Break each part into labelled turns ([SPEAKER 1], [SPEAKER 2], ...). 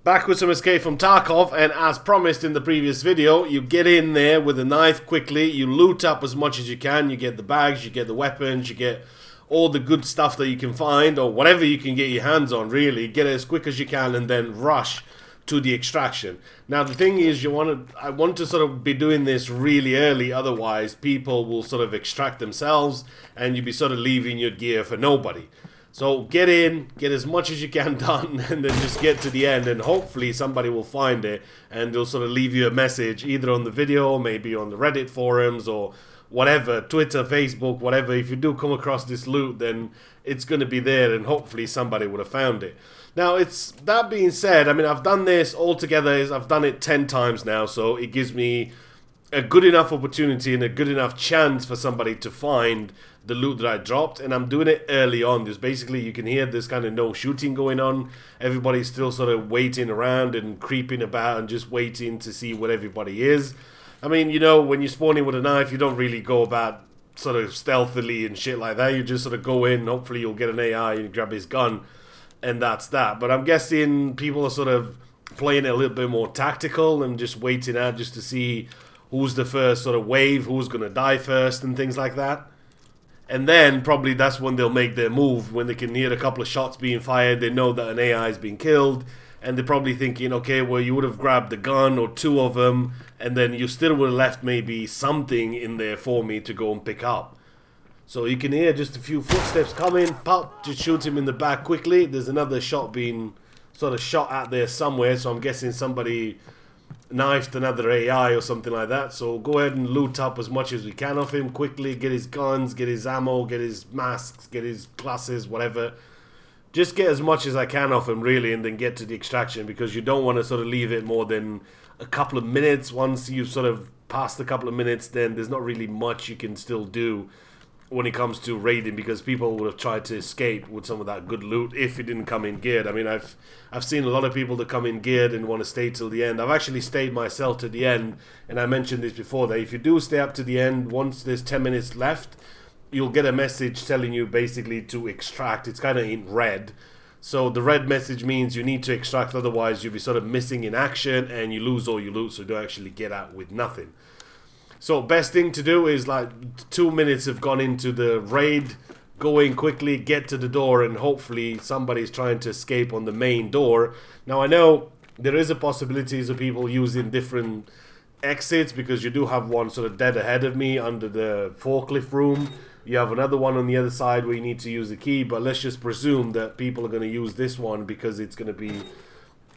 [SPEAKER 1] Back with some Escape from Tarkov, and as promised in the previous video, you get in there with a knife quickly, you loot up as much as you can, you get the bags, you get the weapons, you get all the good stuff that you can find, or whatever you can get your hands on, really. Get it as quick as you can and then rush to the extraction. Now the thing is, I want to sort of be doing this really early, otherwise people will sort of extract themselves and you'll be sort of leaving your gear for nobody. So get in, get as much as you can done, and then just get to the end, and hopefully somebody will find it and they'll sort of leave you a message either on the video, maybe on the Reddit forums or whatever, Twitter, Facebook, whatever. If you do come across this loot, then it's going to be there and hopefully somebody would have found it. Now, that being said, I mean, I've done this altogether, I've done it 10 times now, so it gives me a good enough opportunity and a good enough chance for somebody to find the loot that I dropped, and I'm doing it early on. There's basically, you can hear there's kind of no shooting going on. Everybody's still sort of waiting around and creeping about and just waiting to see what everybody is. I mean, you know, when you're spawning with a knife, you don't really go about sort of stealthily and shit like that. You just sort of go in, hopefully you'll get an AI and grab his gun, and that's that. But I'm guessing people are sort of playing it a little bit more tactical and just waiting out just to see who's the first sort of wave, who's going to die first and things like that. And then probably that's when they'll make their move, when they can hear a couple of shots being fired, they know that an AI has been killed, and they're probably thinking, okay, well, you would have grabbed a gun or two of them, and then you still would have left maybe something in there for me to go and pick up. So you can hear just a few footsteps coming, pop, just shoot him in the back quickly. There's another shot being sort of shot at there somewhere, so I'm guessing somebody knifed another AI or something like that. So go ahead and loot up as much as we can of him quickly, get his guns, get his ammo, get his masks, get his glasses, whatever. Just get as much as I can off him, really, and then get to the extraction, because you don't want to sort of leave it more than a couple of minutes. Once you've sort of passed a couple of minutes, then there's not really much you can still do when it comes to raiding, because people would have tried to escape with some of that good loot if it didn't come in geared. I mean, I've seen a lot of people that come in geared and want to stay till the end. I've actually stayed myself to the end, and I mentioned this before, that if you do stay up to the end, once there's 10 minutes left, you'll get a message telling you basically to extract. It's kind of in red. So the red message means you need to extract, otherwise you'll be sort of missing in action and you lose all your loot, so you don't actually get out with nothing. So best thing to do is, like, 2 minutes have gone into the raid, go in quickly, get to the door, and hopefully somebody's trying to escape on the main door. Now I know there is a possibility of people using different exits, because you do have one sort of dead ahead of me under the forklift room. You have another one on the other side where you need to use the key, but let's just presume that people are going to use this one because it's going to be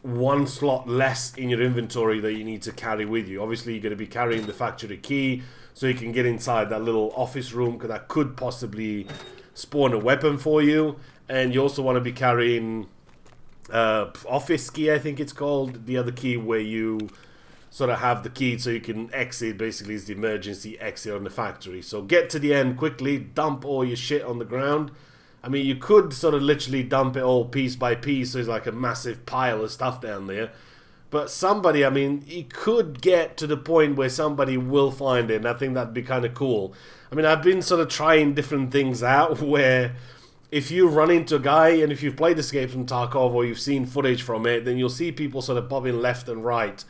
[SPEAKER 1] one slot less in your inventory that you need to carry with you. Obviously, you're going to be carrying the factory key so you can get inside that little office room, because that could possibly spawn a weapon for you. And you also want to be carrying office key, I think it's called, the other key where you sort of have the key so you can exit. Basically, is the emergency exit on the factory. So get to the end quickly, dump all your shit on the ground. I mean, you could sort of literally dump it all piece by piece, so it's like a massive pile of stuff down there. But somebody, I mean, you could get to the point where somebody will find it, and I think that'd be kind of cool. I mean, I've been sort of trying different things out where if you run into a guy, and if you've played Escape from Tarkov or you've seen footage from it, then you'll see people sort of bobbing left and right.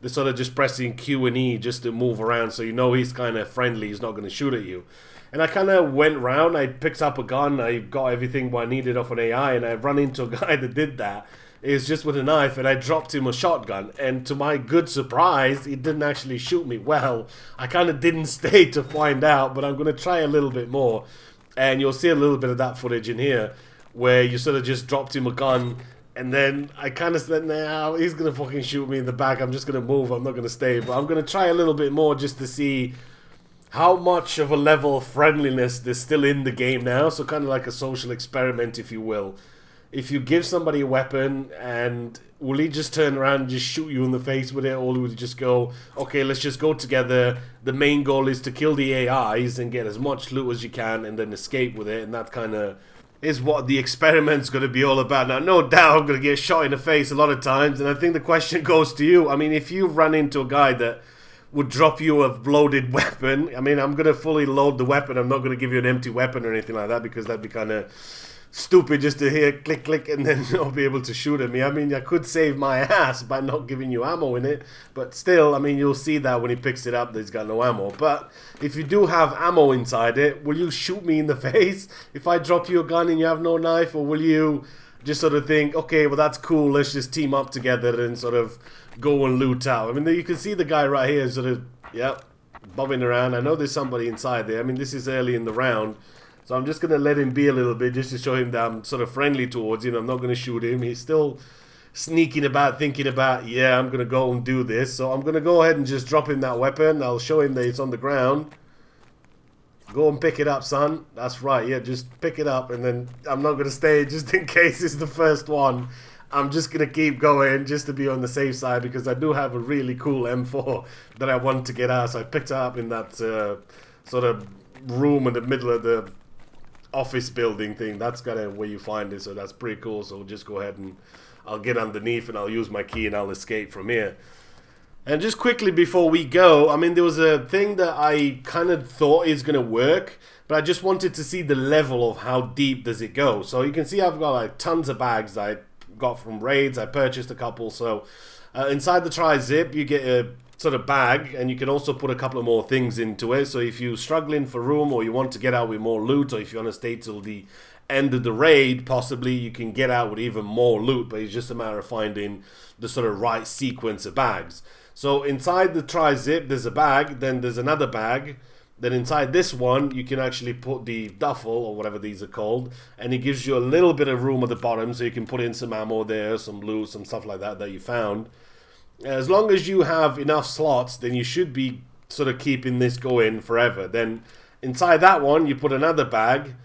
[SPEAKER 1] They're sort of just pressing Q and E just to move around, so you know he's kind of friendly, he's not going to shoot at you. And I kind of went round, I picked up a gun, I got everything what I needed off an AI, and I run into a guy that did that. It was just with a knife, and I dropped him a shotgun, and to my good surprise, he didn't actually shoot me well. I kind of didn't stay to find out, but I'm going to try a little bit more. And you'll see a little bit of that footage in here, where you sort of just dropped him a gun, and then I kind of said, nah, he's going to fucking shoot me in the back, I'm just going to move, I'm not going to stay. But I'm going to try a little bit more just to see how much of a level of friendliness there's still in the game now. So kind of like a social experiment, if you will. If you give somebody a weapon, and will he just turn around and just shoot you in the face with it, or will he just go, okay, let's just go together, the main goal is to kill the AIs and get as much loot as you can and then escape with it. And that kind of is what the experiment's going to be all about. Now, no doubt I'm going to get shot in the face a lot of times, and I think the question goes to you. I mean, if you run into a guy that would drop you a loaded weapon, I mean, I'm going to fully load the weapon. I'm not going to give you an empty weapon or anything like that, because that'd be kind of stupid just to hear click click and then not be able to shoot at me. I mean, I could save my ass by not giving you ammo in it, but still, I mean, you'll see that when he picks it up that he's got no ammo. But if you do have ammo inside it, will you shoot me in the face if I drop you a gun and you have no knife, or will you just sort of think, okay, well, that's cool, let's just team up together and sort of go and loot out? I mean, you can see the guy right here sort of, yep, bobbing around. I know there's somebody inside there. I mean, this is early in the round, so I'm just going to let him be a little bit just to show him that I'm sort of friendly towards him. I'm not going to shoot him. He's still sneaking about, thinking about, yeah, I'm going to go and do this. So I'm going to go ahead and just drop him that weapon. I'll show him that it's on the ground. Go and pick it up, son. That's right, yeah, just pick it up. And then I'm not going to stay just in case it's the first one. I'm just going to keep going just to be on the safe side, because I do have a really cool M4 that I want to get out. So I picked it up in that sort of room in the middle of the office building thing. That's kind of where you find it, so that's pretty cool. So we'll just go ahead and I'll get underneath and I'll use my key and I'll escape from here. And just quickly before we go, I mean, there was a thing that I kind of thought is going to work, but I just wanted to see the level of how deep does it go. So you can see I've got like tons of bags that I got from raids. I purchased a couple. So inside the tri-zip you get a sort of bag, and you can also put a couple of more things into it. So if you're struggling for room, or you want to get out with more loot, or if you want to stay till the end of the raid, possibly you can get out with even more loot, but it's just a matter of finding the sort of right sequence of bags. So inside the tri-zip there's a bag, then there's another bag, then inside this one you can actually put the duffel, or whatever these are called, and it gives you a little bit of room at the bottom, so you can put in some ammo there, some loot, some stuff like that you found. As long as you have enough slots, then you should be sort of keeping this going forever. Then inside that one you put another bag,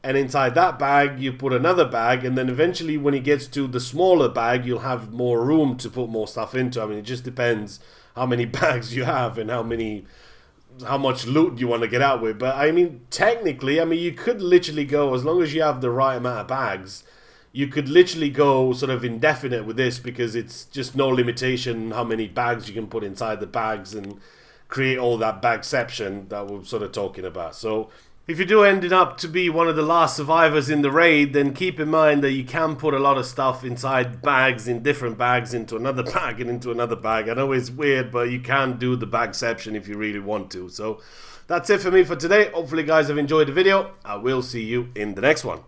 [SPEAKER 1] and inside that bag you put another bag, and then eventually when it gets to the smaller bag you'll have more room to put more stuff into. I mean, it just depends how many bags you have and how much loot you want to get out with. But I mean, technically, I mean, you could literally go, as long as you have the right amount of bags, you could literally go sort of indefinite with this, because it's just no limitation how many bags you can put inside the bags and create all that bagception that we're sort of talking about. So if you do end up to be one of the last survivors in the raid, then keep in mind that you can put a lot of stuff inside bags, in different bags, into another bag and into another bag. I know it's weird, but you can do the bagception if you really want to. So that's it for me for today. Hopefully guys have enjoyed the video. I will see you in the next one.